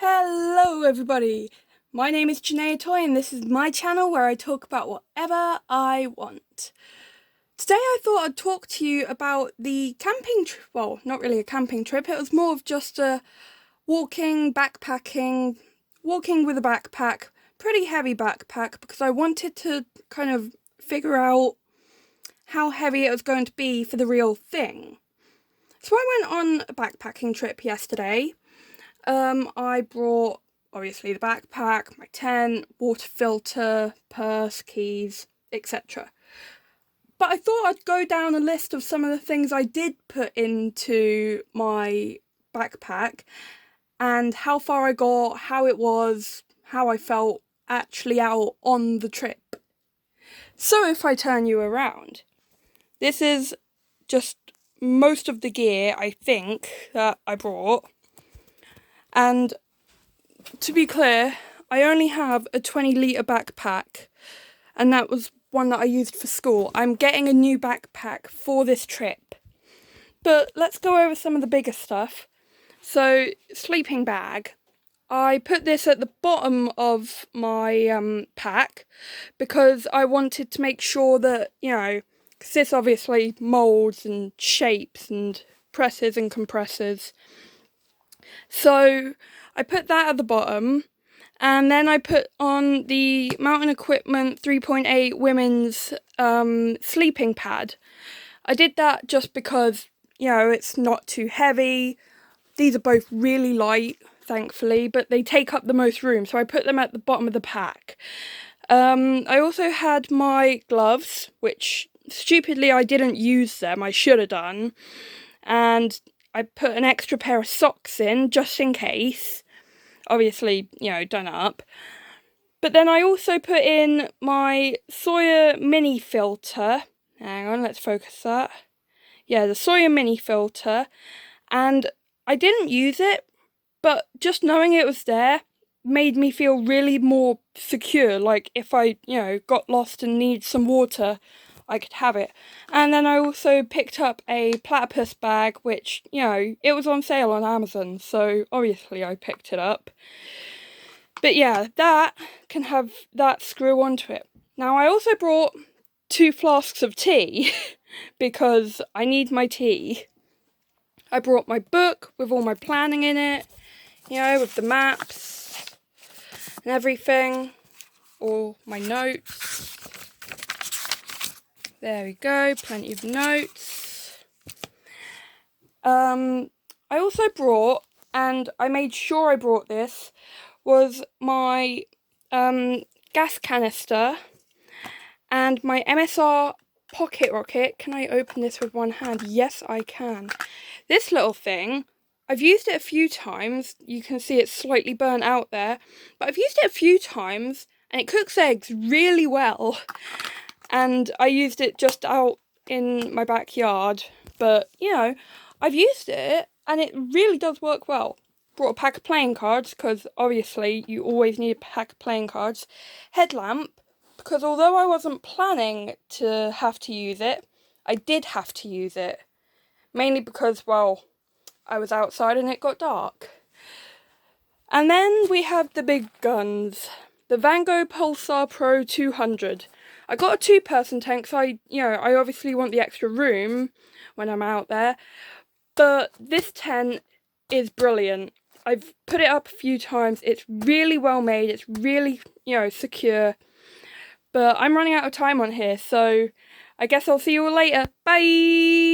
Hello everybody, my name is Janaya Toye and this is my channel where I talk about whatever I want. Today I thought I'd talk to you about the camping trip, well not really a camping trip, it was more of just a walking with a backpack, pretty heavy backpack, because I wanted to kind of figure out how heavy it was going to be for the real thing. So I went on a backpacking trip yesterday. I brought, obviously, the backpack, my tent, water filter, purse, keys, etc. But I thought I'd go down a list of some of the things I did put into my backpack and how far I got, how it was, how I felt actually out on the trip. So if I turn you around, this is just most of the gear, I think, that I brought. And to be clear, I only have a 20-litre backpack, and that was one that I used for school. I'm getting a new backpack for this trip. But let's go over some of the bigger stuff. So, sleeping bag. I put this at the bottom of my pack because I wanted to make sure that, because this obviously moulds and shapes and presses and compresses. So I put that at the bottom, and then I put on the Mountain Equipment 3.8 women's sleeping pad. I did that just because, it's not too heavy. These are both really light, thankfully, but they take up the most room, so I put them at the bottom of the pack. I also had my gloves, which stupidly I didn't use them, I should have done, and I put an extra pair of socks in, just in case. Obviously, done up. But then I also put in my Sawyer mini filter. Hang on, let's focus that. Yeah, the Sawyer mini filter. And I didn't use it, but just knowing it was there made me feel really more secure. Like, if I, got lost and needed some water, I could have it. And then I also picked up a Platypus Bag, which, it was on sale on Amazon, so obviously I picked it up. But yeah, that can have that screw onto it. Now I also brought 2 flasks of tea, because I need my tea. I brought my book with all my planning in it, with the maps and everything, all my notes. There we go, plenty of notes. I also brought, and I made sure I brought this, was my gas canister and my MSR pocket rocket. Can I open this with one hand? Yes, I can. This little thing, I've used it a few times. You can see it's slightly burnt out there, but I've used it a few times and it cooks eggs really well. And I used it just out in my backyard, but, I've used it, and it really does work well. Brought a pack of playing cards, because obviously you always need a pack of playing cards. Headlamp, because although I wasn't planning to have to use it, I did have to use it. Mainly because, well, I was outside and it got dark. And then we have the big guns. The Gogh Pulsar Pro 200. I got a 2-person tent because I obviously want the extra room when I'm out there. But this tent is brilliant. I've put it up a few times. It's really well made. It's really, secure. But I'm running out of time on here, so I guess I'll see you all later. Bye!